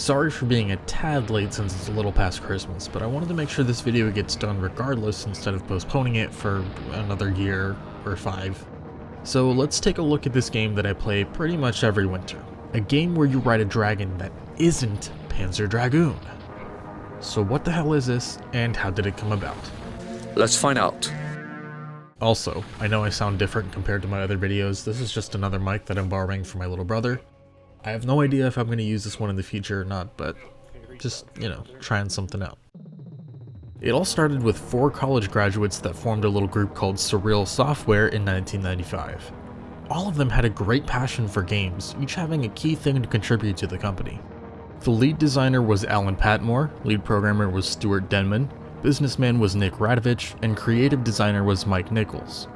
Sorry for being a tad late since it's a little past Christmas, but I wanted to make sure this video gets done regardless instead of postponing it for another year or 5. So let's take a look at this game that I play pretty much every winter. A game where you ride a dragon that isn't Panzer Dragoon. So what the hell is this, and how did it come about? Let's find out. Also, I know I sound different compared to my other videos. This is just another mic that I'm borrowing from my little brother. I have no idea if I'm going to use this one in the future or not, but just, trying something out. It all started with 4 college graduates that formed a little group called Surreal Software in 1995. All of them had a great passion for games, each having a key thing to contribute to the company. The lead designer was Alan Patmore, lead programmer was Stuart Denman, businessman was Nick Radovich, and creative designer was Mike Nichols.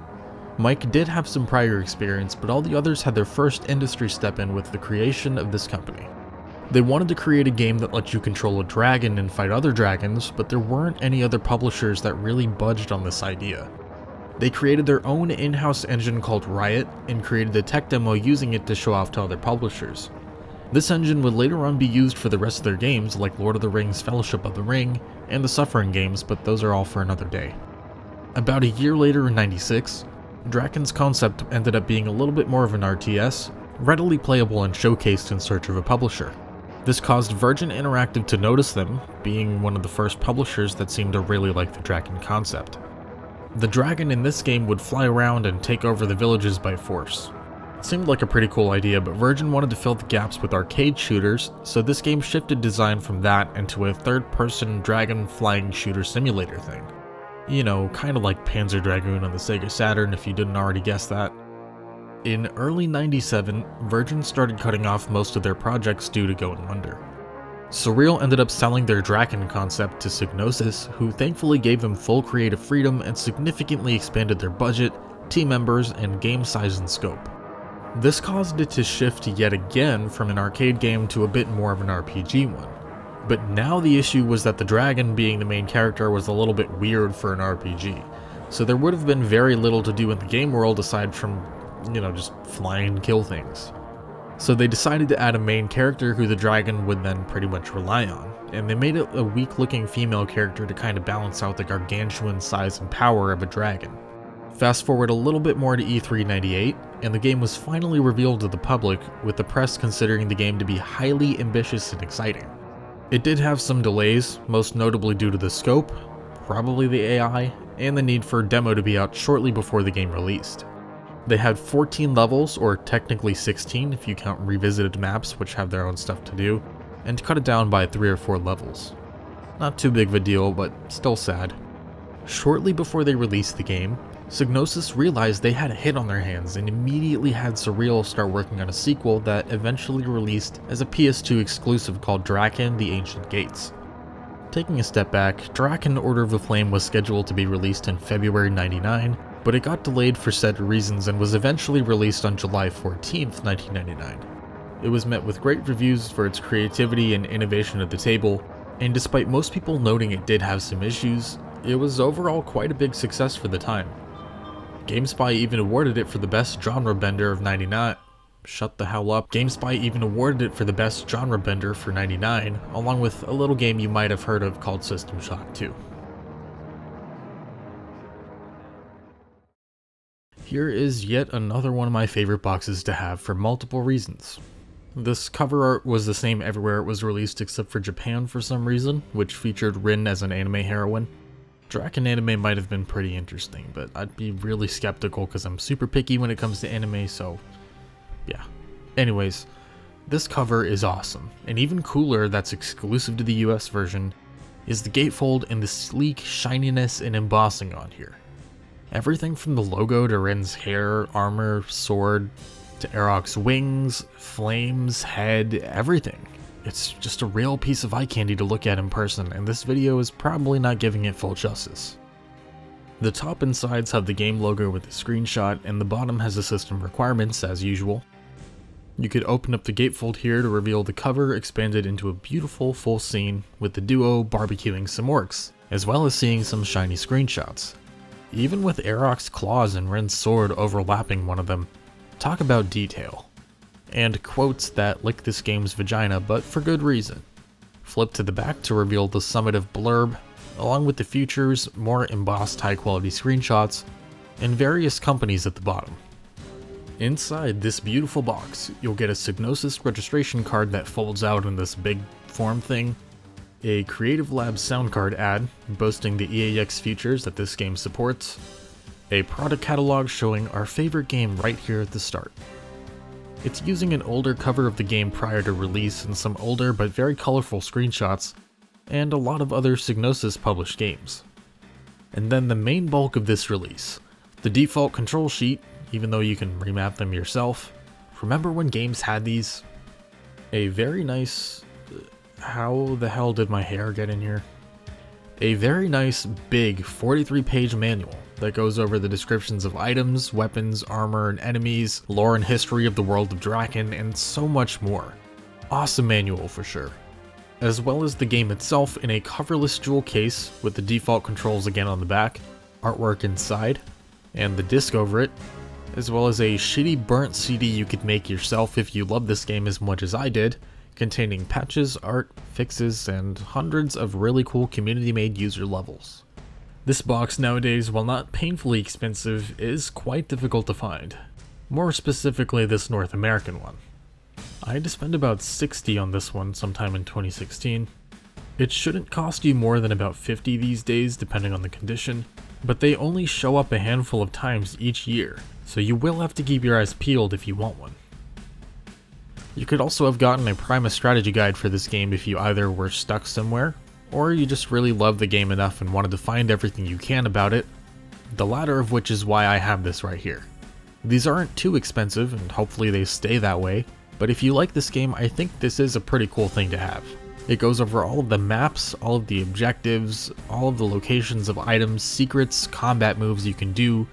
Mike did have some prior experience, but all the others had their first industry step in with the creation of this company. They wanted to create a game that lets you control a dragon and fight other dragons, but there weren't any other publishers that really budged on this idea. They created their own in-house engine called Riot, and created a tech demo using it to show off to other publishers. This engine would later on be used for the rest of their games like Lord of the Rings Fellowship of the Ring and the Suffering games, but those are all for another day. About a year later in '96, Drakan's concept ended up being a little bit more of an RTS, readily playable and showcased in search of a publisher. This caused Virgin Interactive to notice them, being one of the first publishers that seemed to really like the Drakan concept. The dragon in this game would fly around and take over the villages by force. It seemed like a pretty cool idea, but Virgin wanted to fill the gaps with arcade shooters, so this game shifted design from that into a third-person dragon flying shooter simulator thing. Kind of like Panzer Dragoon on the Sega Saturn if you didn't already guess that. In early '97, Virgin started cutting off most of their projects due to going under. Surreal ended up selling their Drakan concept to Psygnosis, who thankfully gave them full creative freedom and significantly expanded their budget, team members, and game size and scope. This caused it to shift yet again from an arcade game to a bit more of an RPG one. But now the issue was that the dragon being the main character was a little bit weird for an RPG, so there would have been very little to do in the game world aside from, just fly and kill things. So they decided to add a main character who the dragon would then pretty much rely on, and they made it a weak-looking female character to kind of balance out the gargantuan size and power of a dragon. Fast forward a little bit more to E3 '98, and the game was finally revealed to the public, with the press considering the game to be highly ambitious and exciting. It did have some delays, most notably due to the scope, probably the AI, and the need for a demo to be out shortly before the game released. They had 14 levels, or technically 16 if you count revisited maps which have their own stuff to do, and cut it down by 3 or 4 levels. Not too big of a deal, but still sad. Shortly before they released the game, Psygnosis realized they had a hit on their hands and immediately had Surreal start working on a sequel that eventually released as a PS2 exclusive called Drakan: The Ancient Gates. Taking a step back, Drakan: Order of the Flame was scheduled to be released in February '99, but it got delayed for said reasons and was eventually released on July 14th, 1999. It was met with great reviews for its creativity and innovation at the table, and despite most people noting it did have some issues, it was overall quite a big success for the time. GameSpy even awarded it for the best genre bender of '99. Shut the hell up. GameSpy even awarded it for the best genre bender for '99, along with a little game you might have heard of called System Shock 2. Here is yet another one of my favorite boxes to have for multiple reasons. This cover art was the same everywhere it was released except for Japan for some reason, which featured Rin as an anime heroine. Drakan anime might have been pretty interesting, but I'd be really skeptical because I'm super picky when it comes to anime, so yeah. Anyways, this cover is awesome, and even cooler that's exclusive to the US version is the gatefold and the sleek shininess and embossing on here. Everything from the logo to Rin's hair, armor, sword, to Arok's wings, flames, head, everything. It's just a real piece of eye candy to look at in person, and this video is probably not giving it full justice. The top and sides have the game logo with the screenshot, and the bottom has the system requirements as usual. You could open up the gatefold here to reveal the cover expanded into a beautiful full scene with the duo barbecuing some orcs, as well as seeing some shiny screenshots. Even with Arok's claws and Rin's sword overlapping one of them. Talk about detail. And quotes that lick this game's vagina, but for good reason. Flip to the back to reveal the summative blurb, along with the features, more embossed high quality screenshots, and various companies at the bottom. Inside this beautiful box, you'll get a Psygnosis registration card that folds out in this big form thing, a Creative Labs sound card ad boasting the EAX features that this game supports, a product catalog showing our favorite game right here at the start. It's using an older cover of the game prior to release and some older but very colorful screenshots, and a lot of other Psygnosis published games. And then the main bulk of this release, the default control sheet, even though you can remap them yourself. Remember when games had these? A very nice... how the hell did my hair get in here? A very nice, big 43-page manual that goes over the descriptions of items, weapons, armor, and enemies, lore and history of the world of Drakan, and so much more. Awesome manual for sure. As well as the game itself in a coverless jewel case with the default controls again on the back, artwork inside, and the disc over it, as well as a shitty burnt CD you could make yourself if you love this game as much as I did, containing patches, art, fixes, and hundreds of really cool community-made user levels. This box nowadays, while not painfully expensive, is quite difficult to find. More specifically this North American one. I had to spend about $60 on this one sometime in 2016. It shouldn't cost you more than about $50 these days depending on the condition, but they only show up a handful of times each year, so you will have to keep your eyes peeled if you want one. You could also have gotten a Prima strategy guide for this game if you either were stuck somewhere, or you just really loved the game enough and wanted to find everything you can about it, the latter of which is why I have this right here. These aren't too expensive, and hopefully they stay that way, but if you like this game, I think this is a pretty cool thing to have. It goes over all of the maps, all of the objectives, all of the locations of items, secrets, combat moves you can do,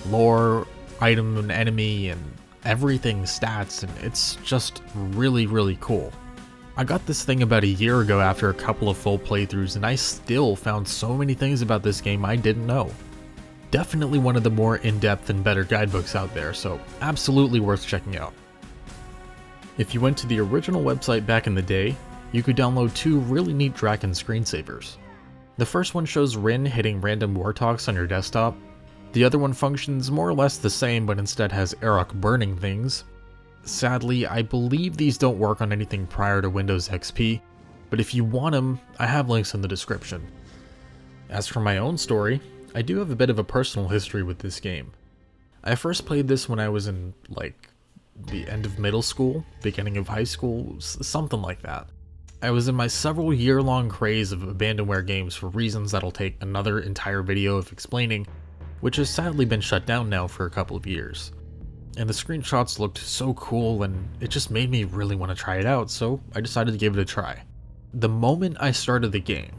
lore, item and enemy, and everything stats, and it's just really, really cool. I got this thing about a year ago after a couple of full playthroughs, and I still found so many things about this game I didn't know. Definitely one of the more in-depth and better guidebooks out there, so absolutely worth checking out. If you went to the original website back in the day, you could download two really neat Drakan screensavers. The first one shows Rin hitting random Wartoks on your desktop. The other one functions more or less the same, but instead has Arok burning things. Sadly, I believe these don't work on anything prior to Windows XP, but if you want them, I have links in the description. As for my own story, I do have a bit of a personal history with this game. I first played this when I was in, the end of middle school, beginning of high school, something like that. I was in my several year-long craze of abandonware games for reasons that'll take another entire video of explaining, which has sadly been shut down now for a couple of years. And the screenshots looked so cool and it just made me really want to try it out, so I decided to give it a try. The moment I started the game,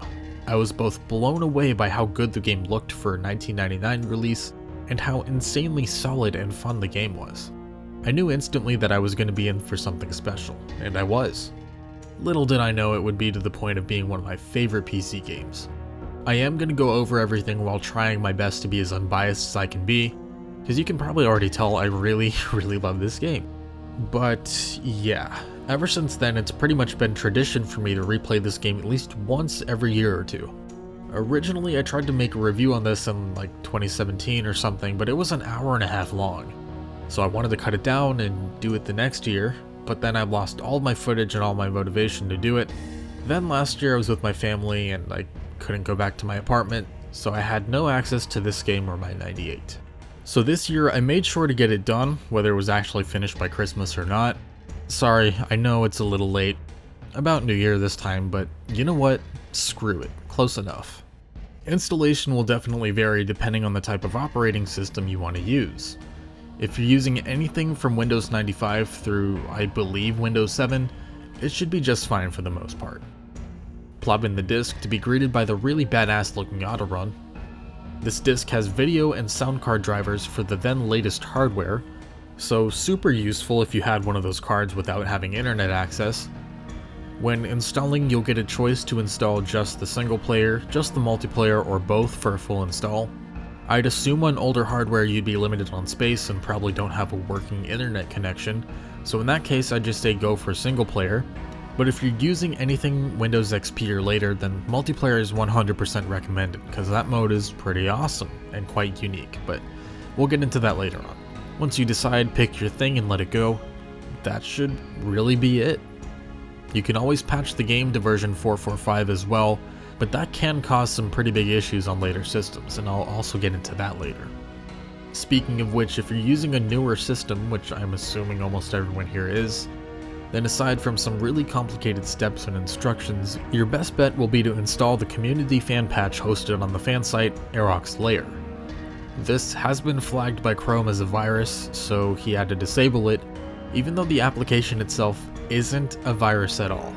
I was both blown away by how good the game looked for a 1999 release and how insanely solid and fun the game was. I knew instantly that I was going to be in for something special, and I was. Little did I know it would be to the point of being one of my favorite PC games. I am going to go over everything while trying my best to be as unbiased as I can be, because you can probably already tell I really, really love this game. But yeah, ever since then it's pretty much been tradition for me to replay this game at least once every year or two. Originally I tried to make a review on this in 2017 or something, but it was an hour and a half long. So I wanted to cut it down and do it the next year, but then I lost all my footage and all my motivation to do it. Then last year I was with my family and I couldn't go back to my apartment, so I had no access to this game or my 98. So this year I made sure to get it done, whether it was actually finished by Christmas or not. Sorry, I know it's a little late, about New Year this time, but you know what? Screw it, close enough. Installation will definitely vary depending on the type of operating system you want to use. If you're using anything from Windows 95 through, I believe, Windows 7, it should be just fine for the most part. Plug in the disc to be greeted by the really badass looking autorun. This disc has video and sound card drivers for the then latest hardware, so super useful if you had one of those cards without having internet access. When installing, you'll get a choice to install just the single player, just the multiplayer, or both for a full install. I'd assume on older hardware you'd be limited on space and probably don't have a working internet connection, so in that case I'd just say go for single player. But if you're using anything Windows XP or later, then multiplayer is 100% recommended, because that mode is pretty awesome and quite unique, but we'll get into that later on. Once you decide, pick your thing and let it go, that should really be it. You can always patch the game to version 4.45 as well, but that can cause some pretty big issues on later systems, and I'll also get into that later. Speaking of which, if you're using a newer system, which I'm assuming almost everyone here is, then aside from some really complicated steps and instructions, your best bet will be to install the community fan patch hosted on the fan site, Arok's Lair. This has been flagged by Chrome as a virus, so he had to disable it, even though the application itself isn't a virus at all.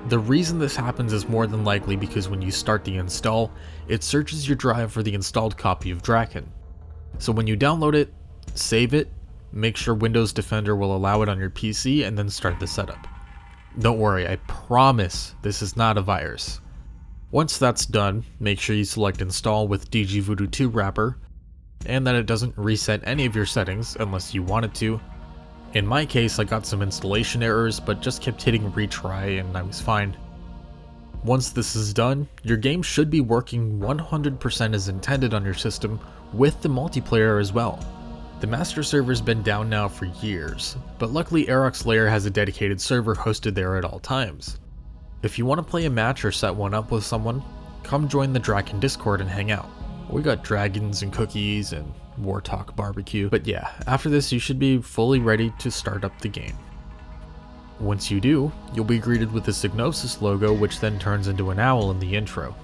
The reason this happens is more than likely because when you start the install, it searches your drive for the installed copy of Drakan. So when you download it, save it, make sure Windows Defender will allow it on your PC, and then start the setup. Don't worry, I promise this is not a virus. Once that's done, make sure you select install with DigiVoodoo 2 wrapper, and that it doesn't reset any of your settings unless you want it to. In my case, I got some installation errors, but just kept hitting retry and I was fine. Once this is done, your game should be working 100% as intended on your system, with the multiplayer as well. The master server's been down now for years, but luckily Arok's Lair has a dedicated server hosted there at all times. If you want to play a match or set one up with someone, come join the Drakan Discord and hang out. We got dragons and cookies and Wartok barbecue, but yeah, after this you should be fully ready to start up the game. Once you do, you'll be greeted with the Psygnosis logo, which then turns into an owl in the intro.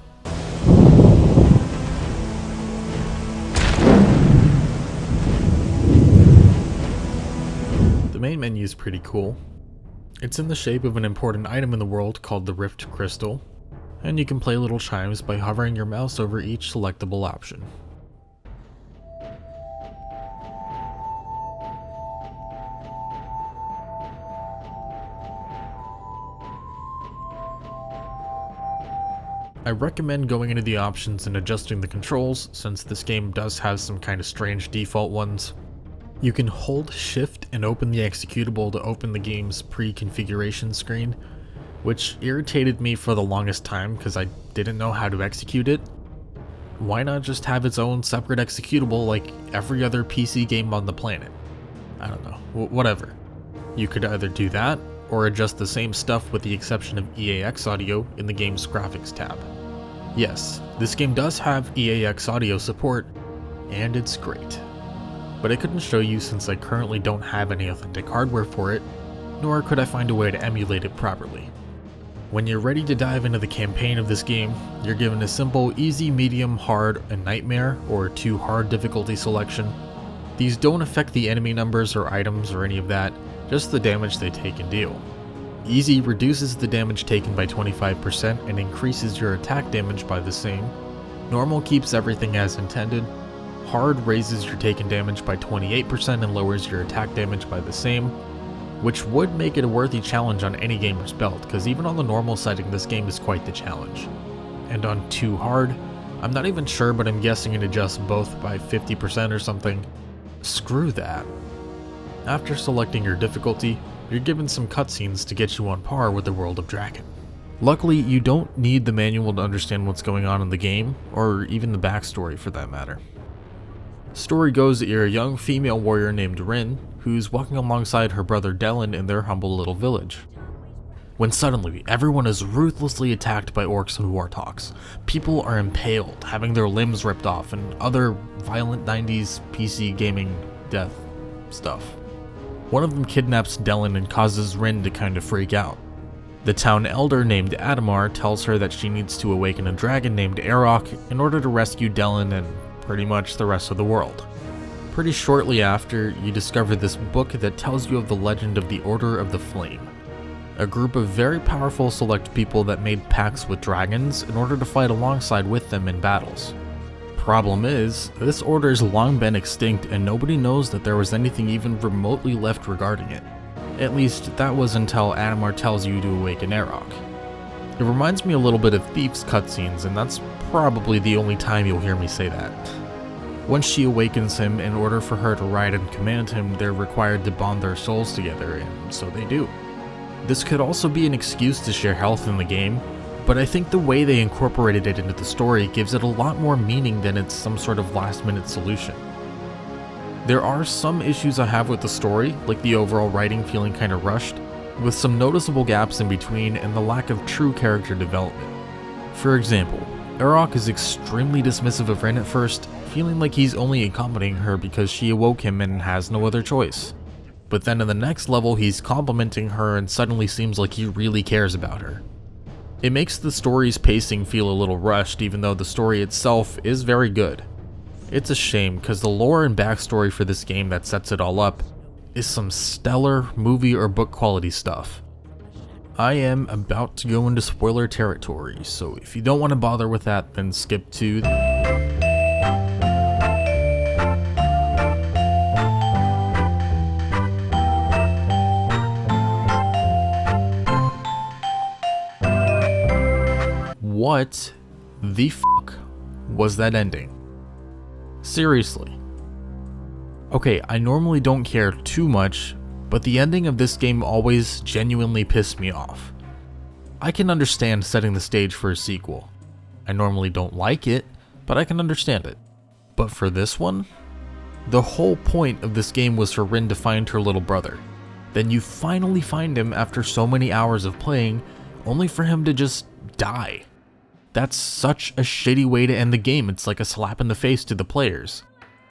The main menu is pretty cool. It's in the shape of an important item in the world called the Rift Crystal, and you can play little chimes by hovering your mouse over each selectable option. I recommend going into the options and adjusting the controls, since this game does have some kind of strange default ones. You can hold shift and open the executable to open the game's pre-configuration screen, which irritated me for the longest time because I didn't know how to execute it. Why not just have its own separate executable like every other PC game on the planet? I don't know, whatever. You could either do that, or adjust the same stuff with the exception of EAX audio in the game's graphics tab. Yes, this game does have EAX audio support, and it's great. But I couldn't show you since I currently don't have any authentic hardware for it, nor could I find a way to emulate it properly. When you're ready to dive into the campaign of this game, you're given a simple easy, medium, hard, and nightmare, or 2 hard difficulty selection. These don't affect the enemy numbers or items or any of that, just the damage they take and deal. Easy reduces the damage taken by 25% and increases your attack damage by the same. Normal keeps everything as intended. Hard raises your taken damage by 28% and lowers your attack damage by the same, which would make it a worthy challenge on any gamer's belt, because even on the normal setting this game is quite the challenge. And on 2 hard, I'm not even sure, but I'm guessing it adjusts both by 50% or something. Screw that. After selecting your difficulty, you're given some cutscenes to get you on par with the world of Drakan. Luckily, you don't need the manual to understand what's going on in the game, or even the backstory for that matter. Story goes that you're a young female warrior named Rin, who's walking alongside her brother Delin in their humble little village. When suddenly, everyone is ruthlessly attacked by orcs and wartoks. People are impaled, having their limbs ripped off, and other violent 90s PC gaming death stuff. One of them kidnaps Delin and causes Rin to kind of freak out. The town elder named Adamar tells her that she needs to awaken a dragon named Arok in order to rescue Delin and pretty much the rest of the world. Pretty shortly after, you discover this book that tells you of the legend of the Order of the Flame, a group of very powerful select people that made pacts with dragons in order to fight alongside with them in battles. Problem is, this order's long been extinct and nobody knows that there was anything even remotely left regarding it. At least, that was until Adamar tells you to awaken Arok. It reminds me a little bit of Thief's cutscenes, and that's probably the only time you'll hear me say that. Once she awakens him, in order for her to ride and command him, they're required to bond their souls together, and so they do. This could also be an excuse to share health in the game, but I think the way they incorporated it into the story gives it a lot more meaning than it's some sort of last-minute solution. There are some issues I have with the story, like the overall writing feeling kinda rushed, with some noticeable gaps in between and the lack of true character development. For example, Arok is extremely dismissive of Rin at first, feeling like he's only accommodating her because she awoke him and has no other choice. But then in the next level he's complimenting her and suddenly seems like he really cares about her. It makes the story's pacing feel a little rushed even though the story itself is very good. It's a shame because the lore and backstory for this game that sets it all up is some stellar movie or book quality stuff. I am about to go into spoiler territory, so if you don't want to bother with that, then skip to What the fuck was that ending? Seriously. Okay, I normally don't care too much, but the ending of this game always genuinely pissed me off. I can understand setting the stage for a sequel. I normally don't like it, but I can understand it. But for this one, the whole point of this game was for Rin to find her little brother. Then you finally find him after so many hours of playing, only for him to just die. That's such a shitty way to end the game. It's like a slap in the face to the players.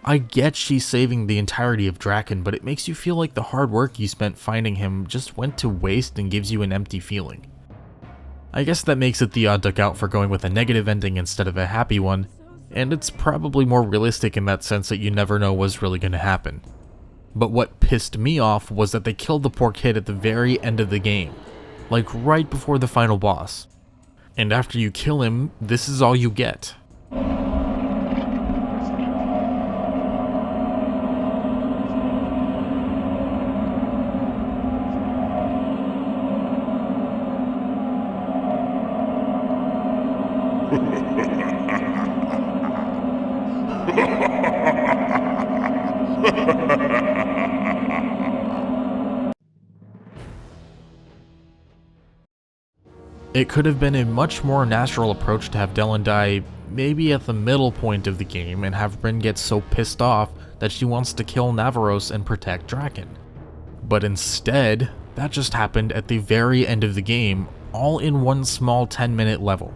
I get she's saving the entirety of Drakan, but it makes you feel like the hard work you spent finding him just went to waste and gives you an empty feeling. I guess that makes it the odd duck out for going with a negative ending instead of a happy one, and it's probably more realistic in that sense that you never know what's really going to happen. But what pissed me off was that they killed the poor kid at the very end of the game, like right before the final boss. And after you kill him, this is all you get. It could have been a much more natural approach to have Dylan die maybe at the middle point of the game and have Rin get so pissed off that she wants to kill Navaros and protect Drakan. But instead, that just happened at the very end of the game, all in one small 10-minute level.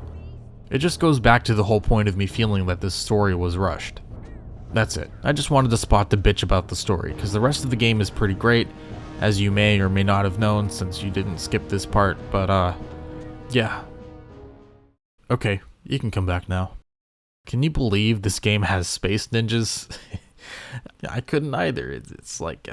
It just goes back to the whole point of me feeling that this story was rushed. That's it. I just wanted to spot the bitch about the story, because the rest of the game is pretty great, as you may or may not have known since you didn't skip this part, but yeah. Okay, you can come back now. Can you believe this game has space ninjas? I couldn't either. It's like,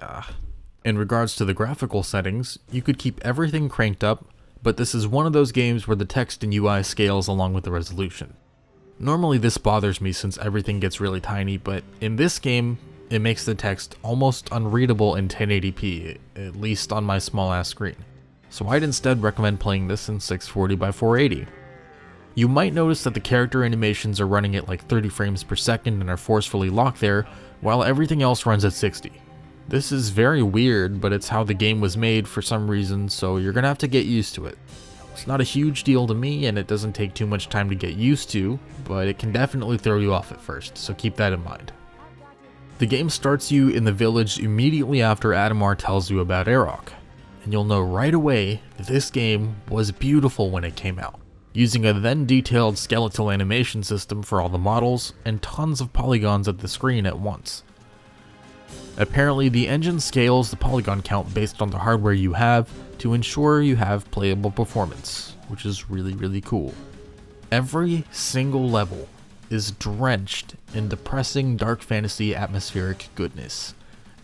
In regards to the graphical settings, you could keep everything cranked up, but this is one of those games where the text and UI scales along with the resolution. Normally this bothers me since everything gets really tiny, but in this game, it makes the text almost unreadable in 1080p, at least on my small ass screen. So I'd instead recommend playing this in 640 by 480. You might notice that the character animations are running at like 30 frames per second and are forcefully locked there, while everything else runs at 60. This is very weird, but it's how the game was made for some reason, so you're gonna have to get used to it. It's not a huge deal to me, and it doesn't take too much time to get used to, but it can definitely throw you off at first, so keep that in mind. The game starts you in the village immediately after Adamar tells you about Arok, and you'll know right away that this game was beautiful when it came out, using a then detailed skeletal animation system for all the models and tons of polygons at the screen at once. Apparently the engine scales the polygon count based on the hardware you have to ensure you have playable performance, which is really cool. Every single level is drenched in depressing dark fantasy atmospheric goodness,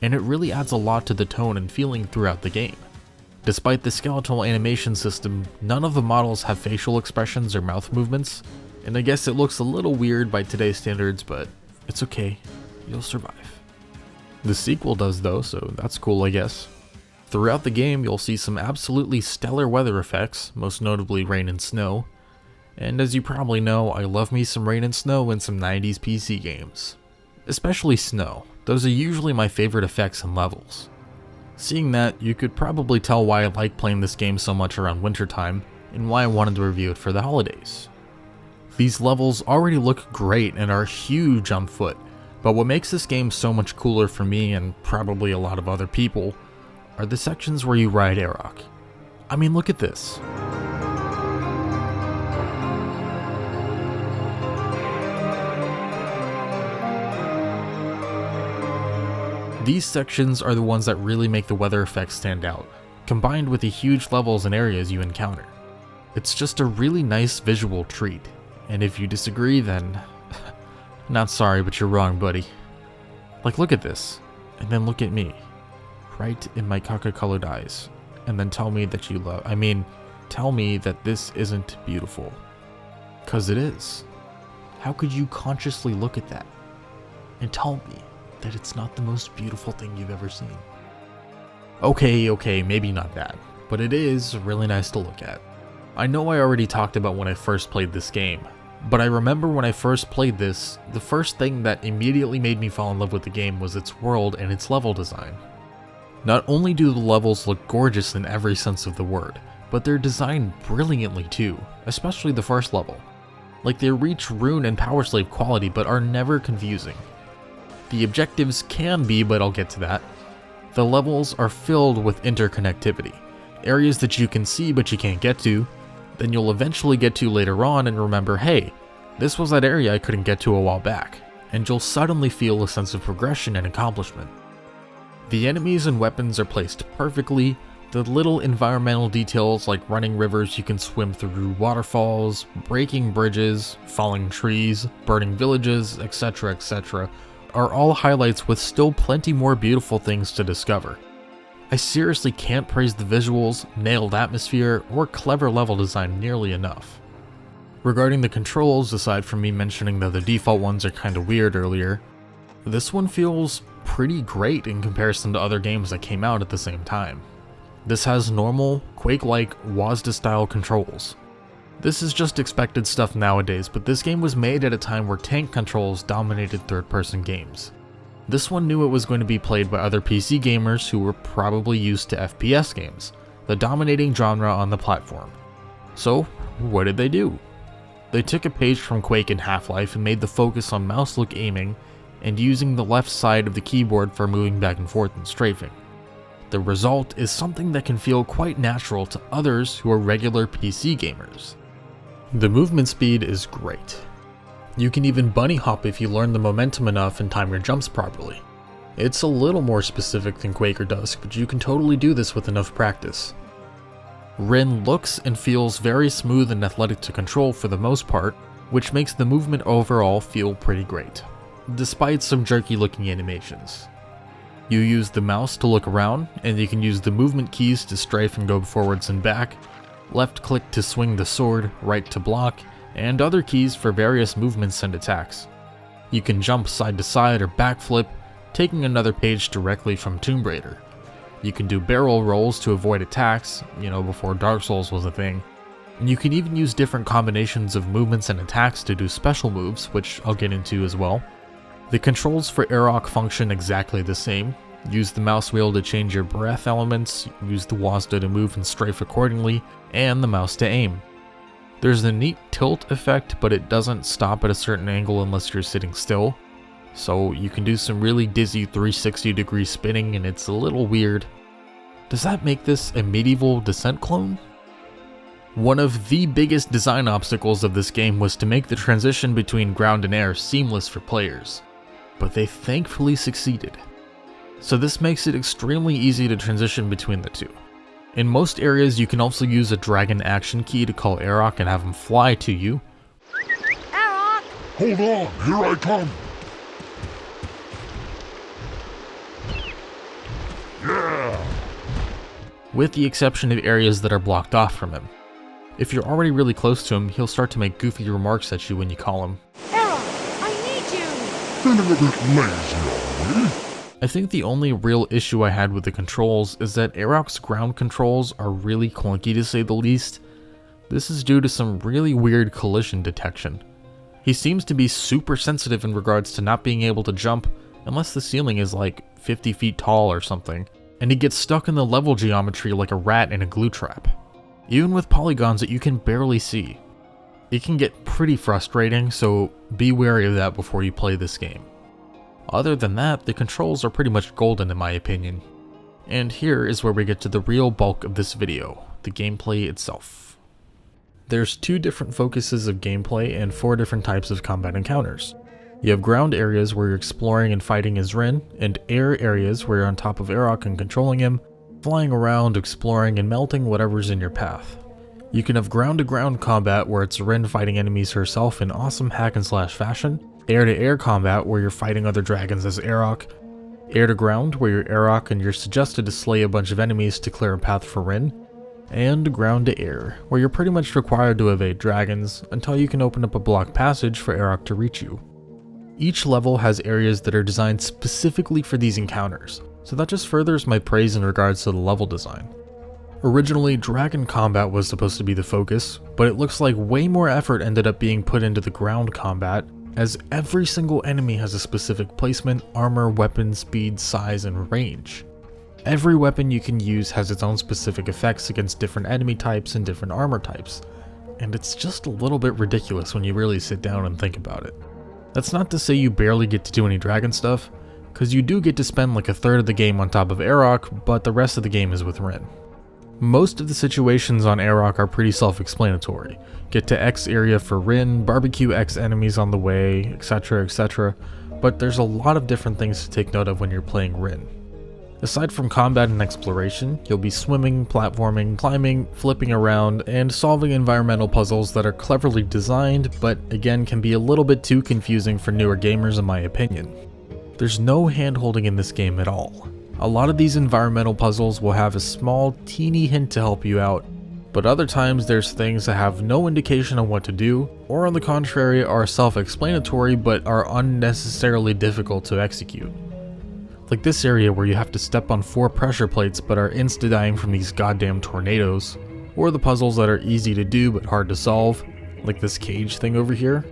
and it really adds a lot to the tone and feeling throughout the game. Despite the skeletal animation system, none of the models have facial expressions or mouth movements, and I guess it looks a little weird by today's standards, but it's okay, you'll survive. The sequel does though, so that's cool I guess. Throughout the game you'll see some absolutely stellar weather effects, most notably rain and snow, and as you probably know, I love me some rain and snow in some 90s PC games. Especially snow, those are usually my favorite effects and levels. Seeing that, you could probably tell why I like playing this game so much around wintertime, and why I wanted to review it for the holidays. These levels already look great and are huge on foot, but what makes this game so much cooler for me and probably a lot of other people are the sections where you ride Arok. I mean, look at this. These sections are the ones that really make the weather effects stand out, combined with the huge levels and areas you encounter. It's just a really nice visual treat, and if you disagree, then not sorry, but you're wrong, buddy. Like, look at this, and then look at me, right in my caca-colored eyes, and then tell me that tell me that this isn't beautiful. 'Cause it is. How could you consciously look at that and tell me that it's not the most beautiful thing you've ever seen? Okay, maybe not that, but it is really nice to look at. I know I already talked about when I first played this game, but I remember when I first played this, the first thing that immediately made me fall in love with the game was its world and its level design. Not only do the levels look gorgeous in every sense of the word, but they're designed brilliantly too, especially the first level. Like, they reach Rune and Power Slave quality but are never confusing. The objectives can be, but I'll get to that. The levels are filled with interconnectivity, areas that you can see but you can't get to, then you'll eventually get to later on and remember, hey, this was that area I couldn't get to a while back, and you'll suddenly feel a sense of progression and accomplishment. The enemies and weapons are placed perfectly, the little environmental details like running rivers you can swim through, waterfalls, breaking bridges, falling trees, burning villages, etc., are all highlights with still plenty more beautiful things to discover. I seriously can't praise the visuals, nailed atmosphere, or clever level design nearly enough. Regarding the controls, aside from me mentioning that the default ones are kinda weird earlier, this one feels pretty great in comparison to other games that came out at the same time. This has normal, Quake-like WASD-style controls. This is just expected stuff nowadays, but this game was made at a time where tank controls dominated third-person games. This one knew it was going to be played by other PC gamers who were probably used to FPS games, the dominating genre on the platform. So, what did they do? They took a page from Quake and Half-Life and made the focus on mouse-look aiming and using the left side of the keyboard for moving back and forth and strafing. The result is something that can feel quite natural to others who are regular PC gamers. The movement speed is great. You can even bunny hop if you learn the momentum enough and time your jumps properly. It's a little more specific than Quake or Dusk, but you can totally do this with enough practice. Rin looks and feels very smooth and athletic to control for the most part, which makes the movement overall feel pretty great, despite some jerky looking animations. You use the mouse to look around, and you can use the movement keys to strafe and go forwards and back, left click to swing the sword, right to block, and other keys for various movements and attacks. You can jump side to side or backflip, taking another page directly from Tomb Raider. You can do barrel rolls to avoid attacks, before Dark Souls was a thing. And you can even use different combinations of movements and attacks to do special moves, which I'll get into as well. The controls for Arok function exactly the same. Use the mouse wheel to change your breath elements, use the WASD to move and strafe accordingly, and the mouse to aim. There's a neat tilt effect, but it doesn't stop at a certain angle unless you're sitting still. So you can do some really dizzy 360-degree spinning and it's a little weird. Does that make this a medieval Descent clone? One of the biggest design obstacles of this game was to make the transition between ground and air seamless for players, but they thankfully succeeded. So this makes it extremely easy to transition between the two. In most areas, you can also use a dragon action key to call Arok and have him fly to you. Arok! Hold on, here I come! Yeah! With the exception of areas that are blocked off from him. If you're already really close to him, he'll start to make goofy remarks at you when you call him. Arok, I need you! Feeling a bit lazy, are we? I think the only real issue I had with the controls is that Arok's ground controls are really clunky to say the least. This is due to some really weird collision detection. He seems to be super sensitive in regards to not being able to jump unless the ceiling is like 50 feet tall or something, and he gets stuck in the level geometry like a rat in a glue trap, even with polygons that you can barely see. It can get pretty frustrating, so be wary of that before you play this game. Other than that, the controls are pretty much golden in my opinion. And here is where we get to the real bulk of this video, the gameplay itself. There's 2 different focuses of gameplay and 4 different types of combat encounters. You have ground areas where you're exploring and fighting as Rin, and air areas where you're on top of Arok and controlling him, flying around, exploring, and melting whatever's in your path. You can have ground-to-ground combat where it's Rin fighting enemies herself in awesome hack-and-slash fashion, air-to-air combat where you're fighting other dragons as Arok, air-to-ground where you're Arok and you're suggested to slay a bunch of enemies to clear a path for Rin, and ground-to-air where you're pretty much required to evade dragons until you can open up a blocked passage for Arok to reach you. Each level has areas that are designed specifically for these encounters, so that just furthers my praise in regards to the level design. Originally, dragon combat was supposed to be the focus, but it looks like way more effort ended up being put into the ground combat, as every single enemy has a specific placement, armor, weapon, speed, size, and range. Every weapon you can use has its own specific effects against different enemy types and different armor types, and it's just a little bit ridiculous when you really sit down and think about it. That's not to say you barely get to do any dragon stuff, because you do get to spend like a third of the game on top of Arok, but the rest of the game is with Rin. Most of the situations on Arok are pretty self-explanatory. Get to X area for Rin, barbecue X enemies on the way, etc, etc, but there's a lot of different things to take note of when you're playing Rin. Aside from combat and exploration, you'll be swimming, platforming, climbing, flipping around, and solving environmental puzzles that are cleverly designed, but again can be a little bit too confusing for newer gamers in my opinion. There's no hand-holding in this game at all. A lot of these environmental puzzles will have a small, teeny hint to help you out, but other times there's things that have no indication on what to do, or on the contrary are self-explanatory but are unnecessarily difficult to execute. Like this area where you have to step on 4 pressure plates but are insta-dying from these goddamn tornadoes, or the puzzles that are easy to do but hard to solve, like this cage thing over here.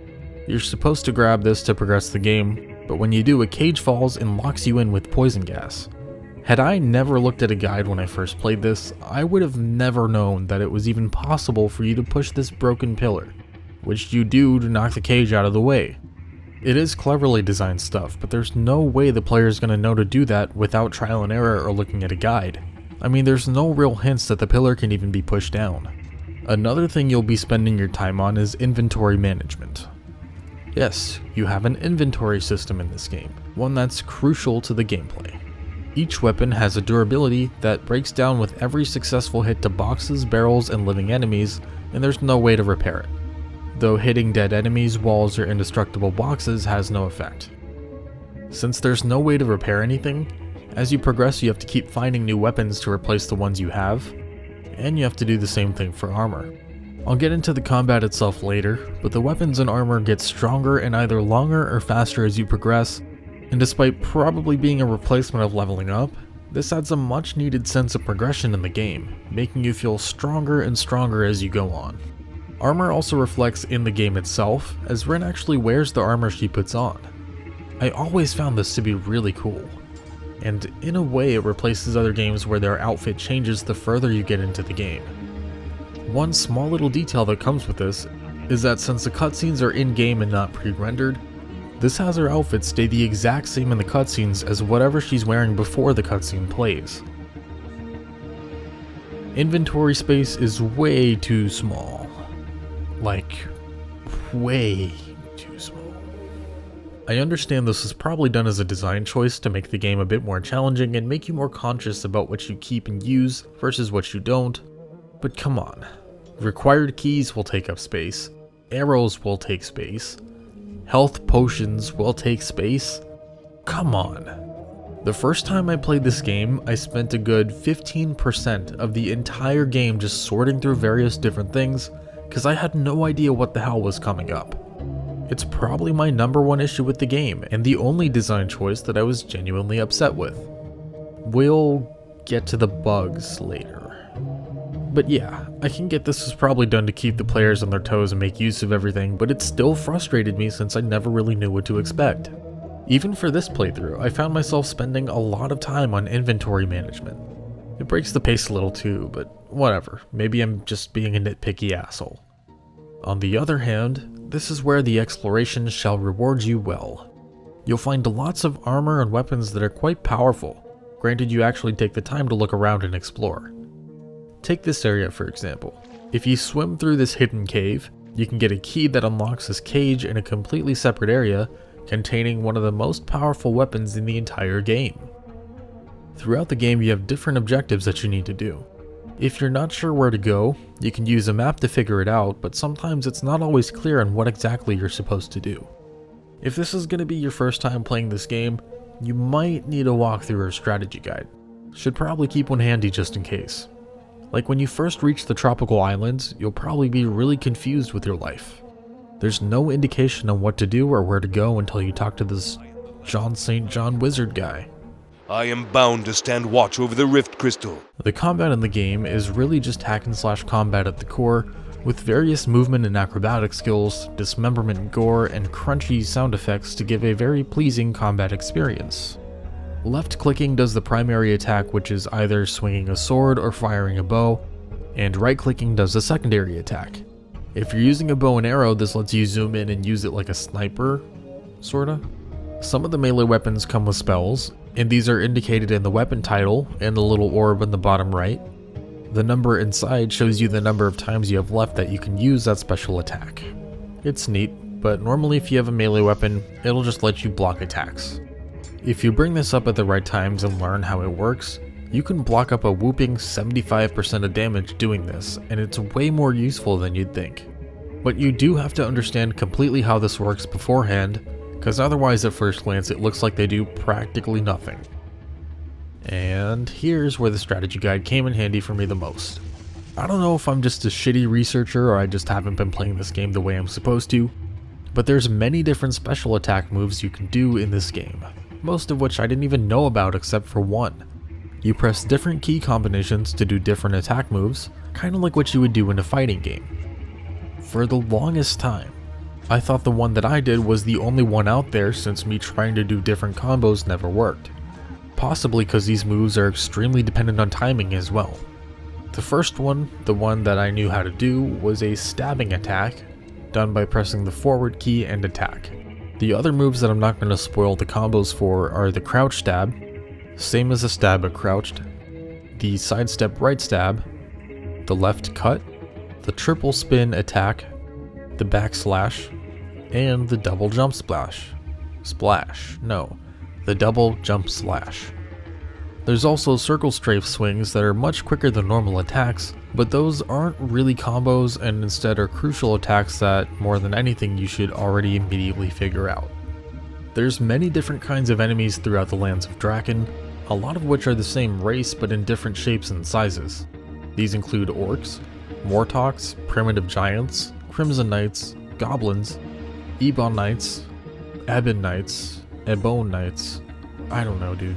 You're supposed to grab this to progress the game, but when you do, a cage falls and locks you in with poison gas. Had I never looked at a guide when I first played this, I would have never known that it was even possible for you to push this broken pillar, which you do to knock the cage out of the way. It is cleverly designed stuff, but there's no way the player is going to know to do that without trial and error or looking at a guide. I mean, there's no real hints that the pillar can even be pushed down. Another thing you'll be spending your time on is inventory management. Yes, you have an inventory system in this game, one that's crucial to the gameplay. Each weapon has a durability that breaks down with every successful hit to boxes, barrels, and living enemies, and there's no way to repair it. Though hitting dead enemies, walls, or indestructible boxes has no effect. Since there's no way to repair anything, as you progress you have to keep finding new weapons to replace the ones you have, and you have to do the same thing for armor. I'll get into the combat itself later, but the weapons and armor get stronger and either longer or faster as you progress, and despite probably being a replacement of leveling up, this adds a much needed sense of progression in the game, making you feel stronger and stronger as you go on. Armor also reflects in the game itself, as Rin actually wears the armor she puts on. I always found this to be really cool, and in a way it replaces other games where their outfit changes the further you get into the game. One small little detail that comes with this is that since the cutscenes are in-game and not pre-rendered, this has her outfit stay the exact same in the cutscenes as whatever she's wearing before the cutscene plays. Inventory space is way too small. Like, way too small. I understand this is probably done as a design choice to make the game a bit more challenging and make you more conscious about what you keep and use versus what you don't, but come on. Required keys will take up space, arrows will take space, health potions will take space. Come on. The first time I played this game, I spent a good 15% of the entire game just sorting through various different things, because I had no idea what the hell was coming up. It's probably my #1 issue with the game, and the only design choice that I was genuinely upset with. We'll get to the bugs later. But yeah, I can get this was probably done to keep the players on their toes and make use of everything, but it still frustrated me since I never really knew what to expect. Even for this playthrough, I found myself spending a lot of time on inventory management. It breaks the pace a little too, but whatever, maybe I'm just being a nitpicky asshole. On the other hand, this is where the exploration shall reward you well. You'll find lots of armor and weapons that are quite powerful, granted you actually take the time to look around and explore. Take this area for example. If you swim through this hidden cave, you can get a key that unlocks this cage in a completely separate area containing one of the most powerful weapons in the entire game. Throughout the game you have different objectives that you need to do. If you're not sure where to go, you can use a map to figure it out, but sometimes it's not always clear on what exactly you're supposed to do. If this is going to be your first time playing this game, you might need a walkthrough or strategy guide. Should probably keep one handy just in case. Like when you first reach the tropical islands, you'll probably be really confused with your life. There's no indication on what to do or where to go until you talk to this John St. John wizard guy. I am bound to stand watch over the Rift Crystal. The combat in the game is really just hack and slash combat at the core, with various movement and acrobatic skills, dismemberment gore, and crunchy sound effects to give a very pleasing combat experience. Left clicking does the primary attack, which is either swinging a sword or firing a bow, and right clicking does the secondary attack. If you're using a bow and arrow, this lets you zoom in and use it like a sniper, sorta. Some of the melee weapons come with spells, and these are indicated in the weapon title and the little orb in the bottom right. The number inside shows you the number of times you have left that you can use that special attack. It's neat, but normally if you have a melee weapon, it'll just let you block attacks. If you bring this up at the right times and learn how it works, you can block up a whooping 75% of damage doing this, and it's way more useful than you'd think. But you do have to understand completely how this works beforehand, because otherwise at first glance it looks like they do practically nothing. And here's where the strategy guide came in handy for me the most. I don't know if I'm just a shitty researcher or I just haven't been playing this game the way I'm supposed to, but there's many different special attack moves you can do in this game, most of which I didn't even know about except for one. You press different key combinations to do different attack moves, kind of like what you would do in a fighting game. For the longest time, I thought the one that I did was the only one out there since me trying to do different combos never worked. Possibly because these moves are extremely dependent on timing as well. The first one, the one that I knew how to do, was a stabbing attack, done by pressing the forward key and attack. The other moves that I'm not going to spoil the combos for are the crouch stab, same as a stab but crouched, the sidestep right stab, the left cut, the triple spin attack, the backslash, and the double jump the double jump slash. There's also circle strafe swings that are much quicker than normal attacks, but those aren't really combos and instead are crucial attacks that, more than anything, you should already immediately figure out. There's many different kinds of enemies throughout the lands of Drakan, a lot of which are the same race but in different shapes and sizes. These include orcs, Wartoks, primitive giants, crimson knights, goblins, Ebon knights, Ebon knights, Ebon knights, I don't know dude,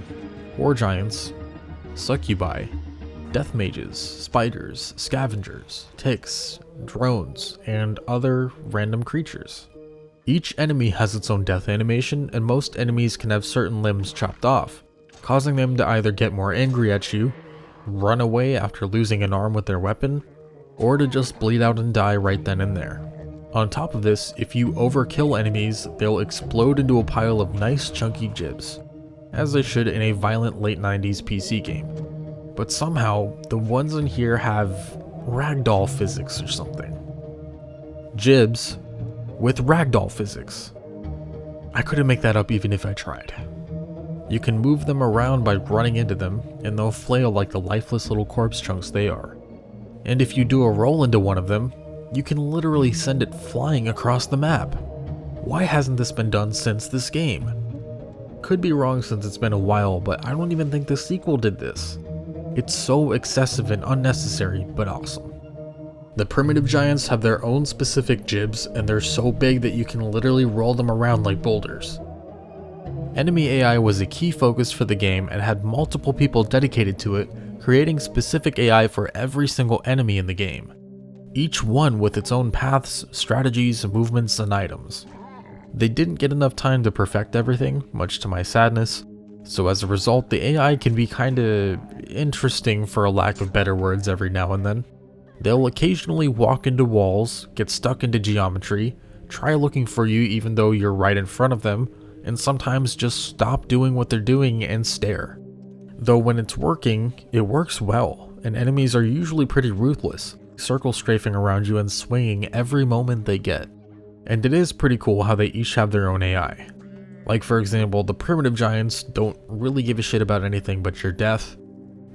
war giants, succubi, death mages, spiders, scavengers, ticks, drones, and other random creatures. Each enemy has its own death animation, and most enemies can have certain limbs chopped off, causing them to either get more angry at you, run away after losing an arm with their weapon, or to just bleed out and die right then and there. On top of this, if you overkill enemies, they'll explode into a pile of nice chunky gibs, as they should in a violent late 90s PC game. But somehow, the ones in here have ragdoll physics or something. Gibs with ragdoll physics. I couldn't make that up even if I tried. You can move them around by running into them, and they'll flail like the lifeless little corpse chunks they are. And if you do a roll into one of them, you can literally send it flying across the map. Why hasn't this been done since this game? Could be wrong since it's been a while, but I don't even think the sequel did this. It's so excessive and unnecessary, but awesome. The primitive giants have their own specific gibs, and they're so big that you can literally roll them around like boulders. Enemy AI was a key focus for the game and had multiple people dedicated to it, creating specific AI for every single enemy in the game. Each one with its own paths, strategies, movements, and items. They didn't get enough time to perfect everything, much to my sadness, so as a result the AI can be kinda interesting for a lack of better words every now and then. They'll occasionally walk into walls, get stuck into geometry, try looking for you even though you're right in front of them, and sometimes just stop doing what they're doing and stare. Though when it's working, it works well, and enemies are usually pretty ruthless, circle strafing around you and swinging every moment they get. And it is pretty cool how they each have their own AI. Like for example, the primitive giants don't really give a shit about anything but your death.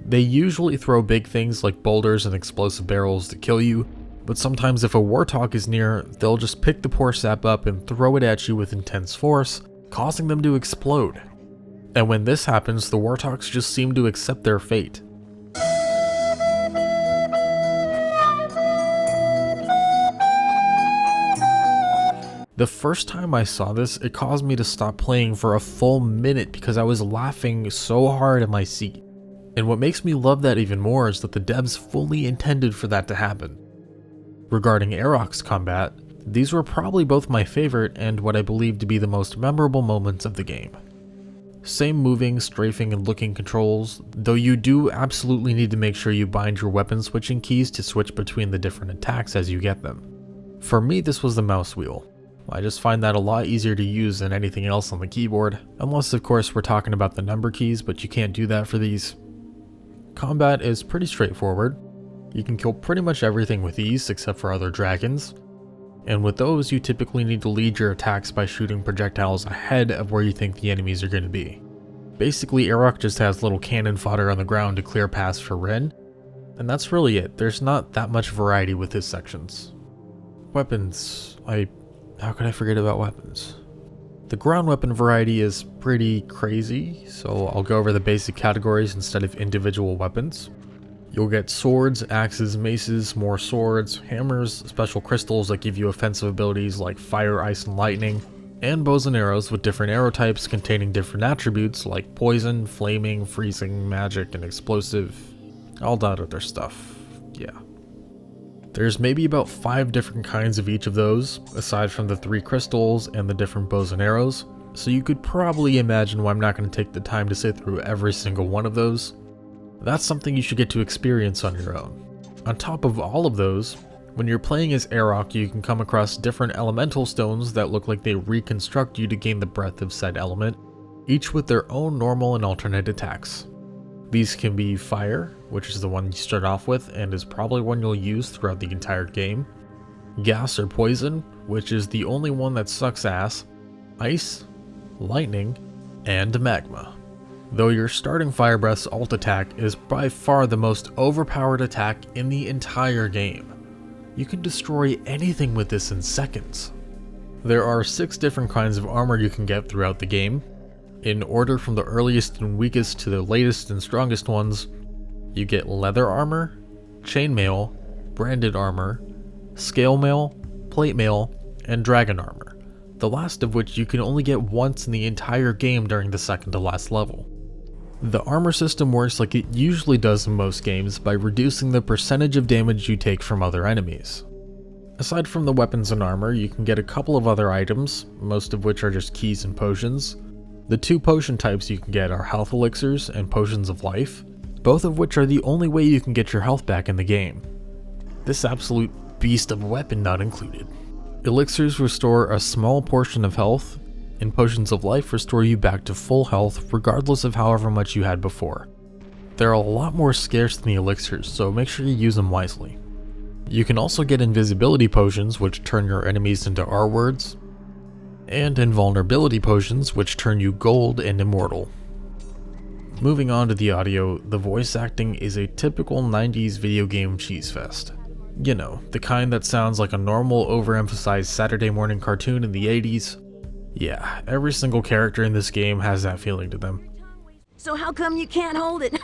They usually throw big things like boulders and explosive barrels to kill you, but sometimes if a Wartok is near, they'll just pick the poor sap up and throw it at you with intense force, causing them to explode. And when this happens, the Wartoks just seem to accept their fate. The first time I saw this, it caused me to stop playing for a full minute because I was laughing so hard in my seat. And what makes me love that even more is that the devs fully intended for that to happen. Regarding Aerox combat, these were probably both my favorite and what I believe to be the most memorable moments of the game. Same moving, strafing, and looking controls, though you do absolutely need to make sure you bind your weapon switching keys to switch between the different attacks as you get them. For me, this was the mouse wheel. I just find that a lot easier to use than anything else on the keyboard, unless of course we're talking about the number keys, but you can't do that for these. Combat is pretty straightforward. You can kill pretty much everything with ease except for other dragons, and with those you typically need to lead your attacks by shooting projectiles ahead of where you think the enemies are going to be. Basically, Aerok just has little cannon fodder on the ground to clear paths for Ren, and that's really it. There's not that much variety with his sections. Weapons, how could I forget about weapons? The ground weapon variety is pretty crazy, so I'll go over the basic categories instead of individual weapons. You'll get swords, axes, maces, more swords, hammers, special crystals that give you offensive abilities like fire, ice, and lightning, and bows and arrows with different arrow types containing different attributes like poison, flaming, freezing, magic, and explosive. All that other stuff, yeah. There's maybe about 5 different kinds of each of those, aside from the 3 crystals and the different bows and arrows, so you could probably imagine why I'm not going to take the time to sit through every single one of those. That's something you should get to experience on your own. On top of all of those, when you're playing as Aerok, you can come across different elemental stones that look like they reconstruct you to gain the breadth of said element, each with their own normal and alternate attacks. These can be fire, which is the one you start off with and is probably one you'll use throughout the entire game, gas or poison, which is the only one that sucks ass, ice, lightning, and magma. Though your starting Fire Breath's ult attack is by far the most overpowered attack in the entire game. You can destroy anything with this in seconds. There are 6 different kinds of armor you can get throughout the game. In order from the earliest and weakest to the latest and strongest ones, you get leather armor, chainmail, branded armor, scale mail, plate mail, and dragon armor, the last of which you can only get once in the entire game during the second to last level. The armor system works like it usually does in most games by reducing the percentage of damage you take from other enemies. Aside from the weapons and armor, you can get a couple of other items, most of which are just keys and potions. The 2 potion types you can get are health elixirs and potions of life, both of which are the only way you can get your health back in the game. This absolute beast of a weapon not included. Elixirs restore a small portion of health, and potions of life restore you back to full health regardless of however much you had before. They're a lot more scarce than the elixirs, so make sure you use them wisely. You can also get invisibility potions, which turn your enemies into R-words, and invulnerability potions, which turn you gold and immortal. Moving on to the audio, the voice acting is a typical 90s video game cheese fest. You know, the kind that sounds like a normal overemphasized Saturday morning cartoon in the 80s. Yeah, every single character in this game has that feeling to them. So how come you can't hold it?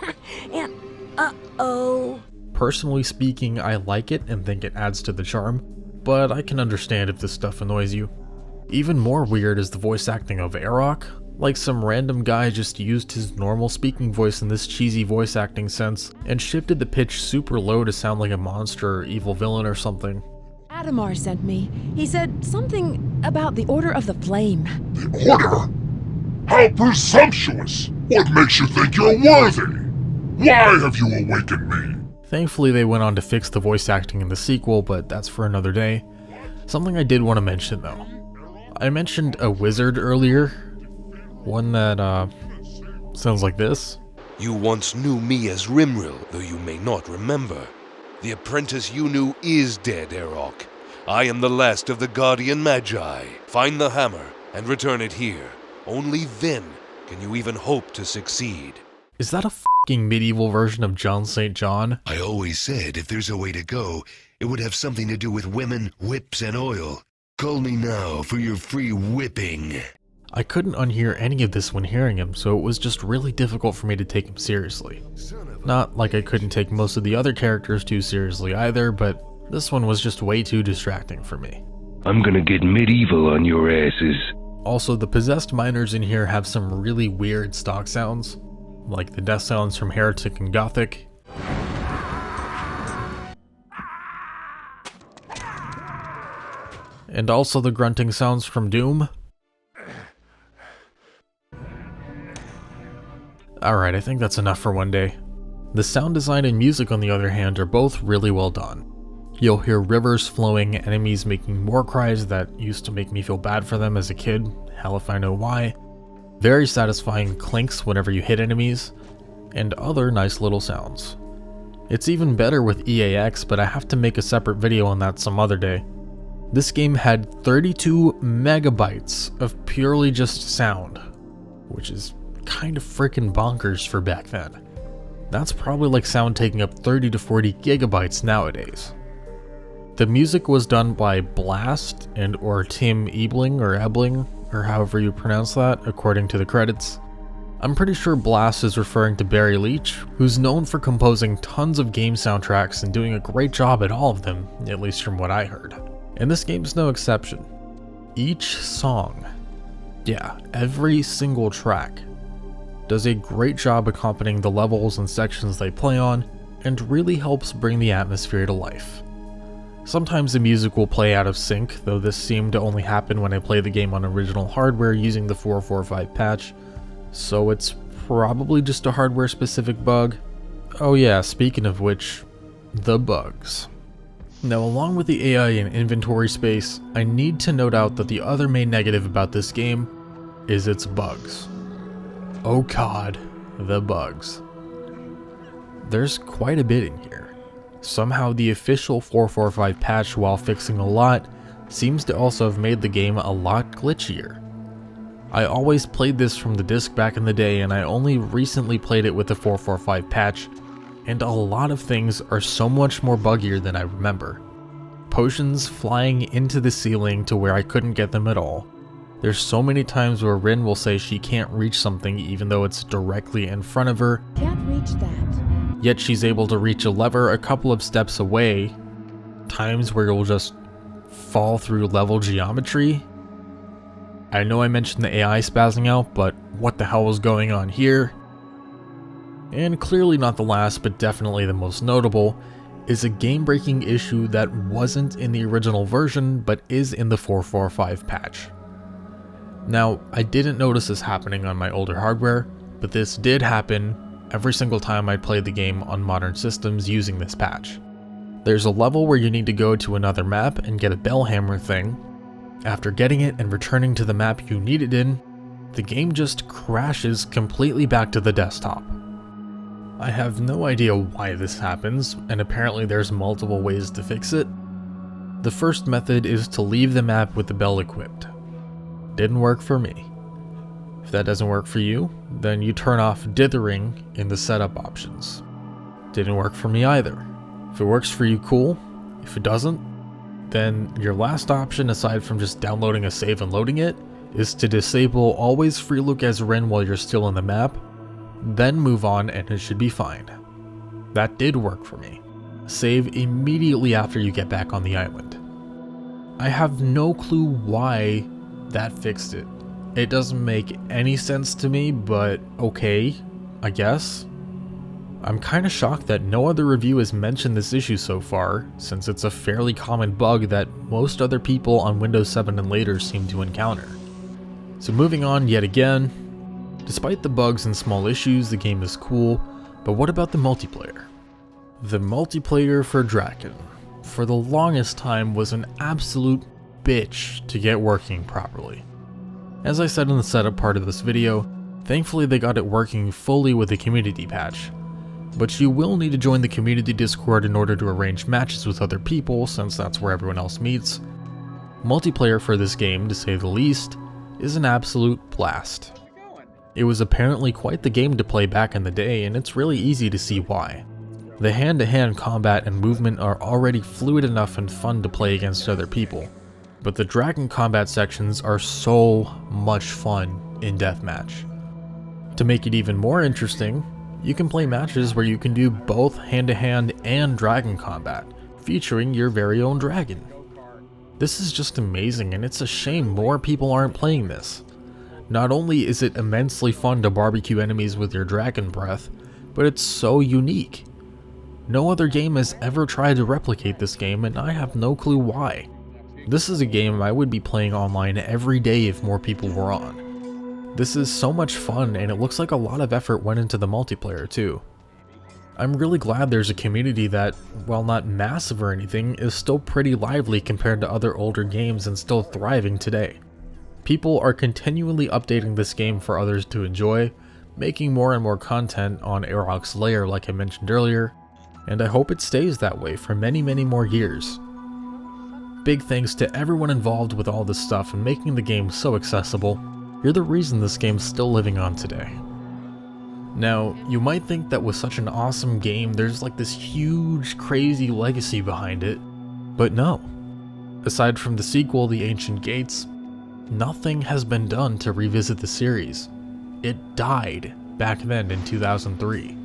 And, uh-oh. Personally speaking, I like it and think it adds to the charm, but I can understand if this stuff annoys you. Even more weird is the voice acting of Aerok. Like some random guy just used his normal speaking voice in this cheesy voice acting sense and shifted the pitch super low to sound like a monster or evil villain or something. Adamar sent me. He said something about the Order of the Flame. The Order? How presumptuous! What makes you think you're worthy? Why have you awakened me? Thankfully they went on to fix the voice acting in the sequel, but that's for another day. Something I did want to mention though. I mentioned a wizard earlier. One that, sounds like this. You once knew me as Rimril, though you may not remember. The apprentice you knew is dead, Erok. I am the last of the Guardian Magi. Find the hammer and return it here. Only then can you even hope to succeed. Is that a f***ing medieval version of John St. John? I always said if there's a way to go, it would have something to do with women, whips, and oil. Call me now for your free whipping. I couldn't unhear any of this when hearing him, so it was just really difficult for me to take him seriously. Not like I couldn't take most of the other characters too seriously either, but this one was just way too distracting for me. I'm gonna get medieval on your asses. Also, the possessed miners in here have some really weird stock sounds, like the death sounds from Heretic and Gothic. And also the grunting sounds from Doom. Alright, I think that's enough for one day. The sound design and music on the other hand are both really well done. You'll hear rivers flowing, enemies making war cries that used to make me feel bad for them as a kid, hell if I know why. Very satisfying clinks whenever you hit enemies, and other nice little sounds. It's even better with EAX, but I have to make a separate video on that some other day. This game had 32 megabytes of purely just sound, which is kind of freaking bonkers for back then. That's probably like sound taking up 30 to 40 gigabytes nowadays. The music was done by Blast and or Tim Ebling or however you pronounce that according to the credits. I'm pretty sure Blast is referring to Barry Leach, who's known for composing tons of game soundtracks and doing a great job at all of them, at least from what I heard. And this game's no exception. Each song, yeah, every single track, does a great job accompanying the levels and sections they play on, and really helps bring the atmosphere to life. Sometimes the music will play out of sync, though this seemed to only happen when I played the game on original hardware using the 445 patch, so it's probably just a hardware specific bug. Oh yeah, speaking of which, the bugs. Now along with the AI and inventory space, I need to note out that the other main negative about this game is its bugs. Oh god, the bugs. There's quite a bit in here. Somehow the official 445 patch, while fixing a lot, seems to also have made the game a lot glitchier. I always played this from the disc back in the day, and I only recently played it with the 445 patch, and a lot of things are so much more buggier than I remember. Potions flying into the ceiling to where I couldn't get them at all. There's so many times where Rin will say she can't reach something even though it's directly in front of her. Can't reach that. Yet she's able to reach a lever a couple of steps away. Times where you'll just fall through level geometry. I know I mentioned the AI spazzing out, but what the hell was going on here? And clearly not the last, but definitely the most notable, is a game-breaking issue that wasn't in the original version, but is in the 445 patch. Now, I didn't notice this happening on my older hardware, but this did happen every single time I played the game on modern systems using this patch. There's a level where you need to go to another map and get a bell hammer thing. After getting it and returning to the map you need it in, the game just crashes completely back to the desktop. I have no idea why this happens, and apparently there's multiple ways to fix it. The first method is to leave the map with the bell equipped. Didn't work for me. If that doesn't work for you, then you turn off dithering in the setup options. Didn't work for me either. If it works for you, cool. If it doesn't, then your last option aside from just downloading a save and loading it is to disable always free look as Rin while you're still on the map, then move on and it should be fine. That did work for me. Save immediately after you get back on the island. I have no clue why that fixed it. It doesn't make any sense to me, but okay, I guess. I'm kinda shocked that no other review has mentioned this issue so far, since it's a fairly common bug that most other people on Windows 7 and later seem to encounter. So moving on yet again, despite the bugs and small issues, the game is cool, but what about the multiplayer? The multiplayer for Drakan, for the longest time, was an absolute bitch to get working properly. As I said in the setup part of this video, thankfully they got it working fully with a community patch. But you will need to join the community Discord in order to arrange matches with other people, since that's where everyone else meets. Multiplayer for this game, to say the least, is an absolute blast. It was apparently quite the game to play back in the day, and it's really easy to see why. The hand-to-hand combat and movement are already fluid enough and fun to play against other people, but the Dragon combat sections are so much fun in deathmatch. To make it even more interesting, you can play matches where you can do both hand-to-hand and Dragon combat, featuring your very own dragon. This is just amazing, and it's a shame more people aren't playing this. Not only is it immensely fun to barbecue enemies with your dragon breath, but it's so unique. No other game has ever tried to replicate this game, and I have no clue why. This is a game I would be playing online every day if more people were on. This is so much fun, and it looks like a lot of effort went into the multiplayer too. I'm really glad there's a community that, while not massive or anything, is still pretty lively compared to other older games and still thriving today. People are continually updating this game for others to enjoy, making more and more content on Arok's Lair like I mentioned earlier, and I hope it stays that way for many more years. Big thanks to everyone involved with all this stuff and making the game so accessible. You're the reason this game's still living on today. Now, you might think that with such an awesome game, there's like this huge, crazy legacy behind it, but no. Aside from the sequel, The Ancient Gates, nothing has been done to revisit the series. It died back then in 2003.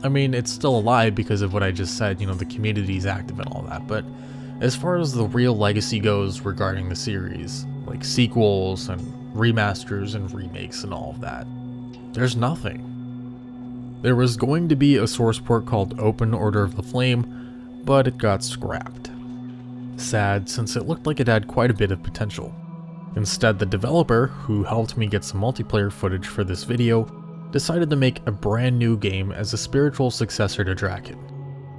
I mean, it's still alive because of what I just said, you know, the community's active and all that, but as far as the real legacy goes regarding the series, like sequels and remasters and remakes and all of that, there's nothing. There was going to be a source port called Open Order of the Flame, but it got scrapped. Sad, since it looked like it had quite a bit of potential. Instead, the developer, who helped me get some multiplayer footage for this video, decided to make a brand new game as a spiritual successor to Drakan.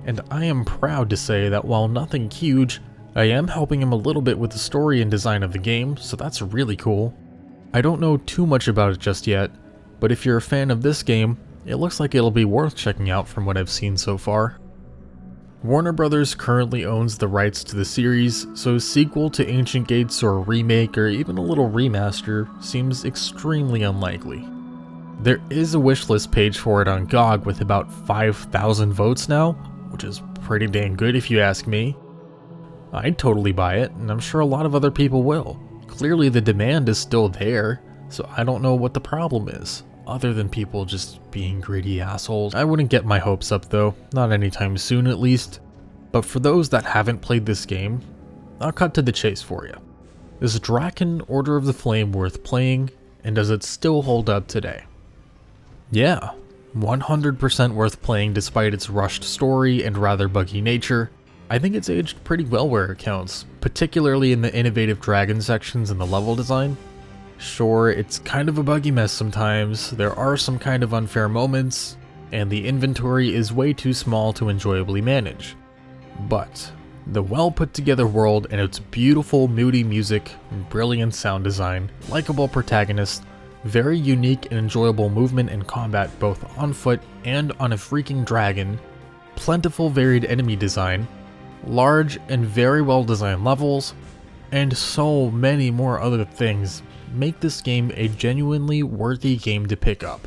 And I am proud to say that while nothing huge, I am helping him a little bit with the story and design of the game, so that's really cool. I don't know too much about it just yet, but if you're a fan of this game, it looks like it'll be worth checking out from what I've seen so far. Warner Brothers currently owns the rights to the series, so a sequel to Ancient Gates or a remake or even a little remaster seems extremely unlikely. There is a wishlist page for it on GOG with about 5,000 votes now, which is pretty dang good if you ask me. I'd totally buy it, and I'm sure a lot of other people will. Clearly the demand is still there, so I don't know what the problem is, other than people just being greedy assholes. I wouldn't get my hopes up though, not anytime soon at least. But for those that haven't played this game, I'll cut to the chase for you. Is Drakan Order of the Flame worth playing, and does it still hold up today? Yeah, 100% worth playing despite its rushed story and rather buggy nature. I think it's aged pretty well where it counts, particularly in the innovative dragon sections and the level design. Sure, it's kind of a buggy mess sometimes, there are some kind of unfair moments, and the inventory is way too small to enjoyably manage. But the well put together world and its beautiful moody music, brilliant sound design, likable protagonist, very unique and enjoyable movement and combat both on foot and on a freaking dragon, plentiful varied enemy design, large and very well designed levels, and so many more other things make this game a genuinely worthy game to pick up.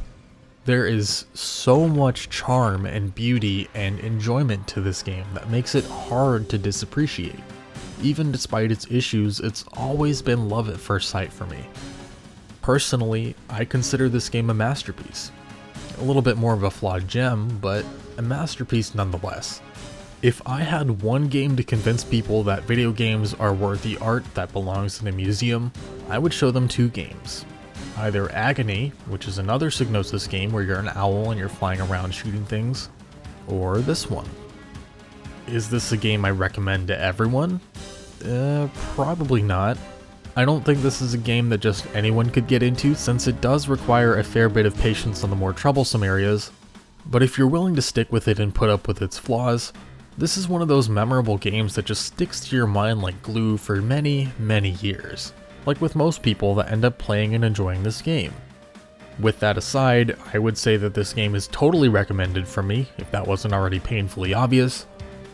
There is so much charm and beauty and enjoyment to this game that makes it hard to disappreciate. Even despite its issues, it's always been love at first sight for me. Personally, I consider this game a masterpiece. A little bit more of a flawed gem, but a masterpiece nonetheless. If I had one game to convince people that video games are worthy art that belongs in a museum, I would show them two games. Either Agony, which is another Psygnosis game where you're an owl and you're flying around shooting things, or this one. Is this a game I recommend to everyone? Probably not. I don't think this is a game that just anyone could get into, since it does require a fair bit of patience on the more troublesome areas, but if you're willing to stick with it and put up with its flaws, this is one of those memorable games that just sticks to your mind like glue for many, many years, like with most people that end up playing and enjoying this game. With that aside, I would say that this game is totally recommended for me, if that wasn't already painfully obvious,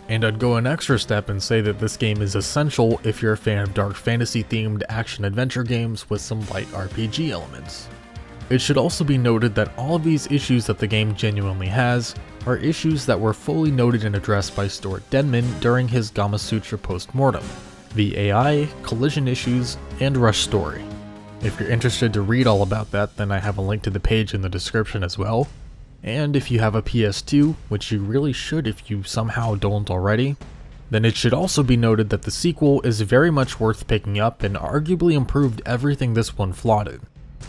and I'd go an extra step and say that this game is essential if you're a fan of dark fantasy themed action-adventure games with some light RPG elements. It should also be noted that all of these issues that the game genuinely has are issues that were fully noted and addressed by Stuart Denman during his Gama Sutra post-mortem, the AI, collision issues, and rush story. If you're interested to read all about that, then I have a link to the page in the description as well. And if you have a PS2, which you really should if you somehow don't already, then it should also be noted that the sequel is very much worth picking up and arguably improved everything this one flaunted.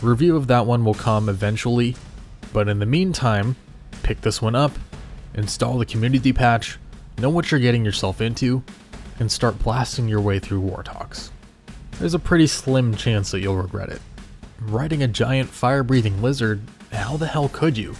Review of that one will come eventually, but in the meantime, pick this one up, install the community patch, know what you're getting yourself into, and start blasting your way through Wartoks. There's a pretty slim chance that you'll regret it. Riding a giant fire-breathing lizard, how the hell could you?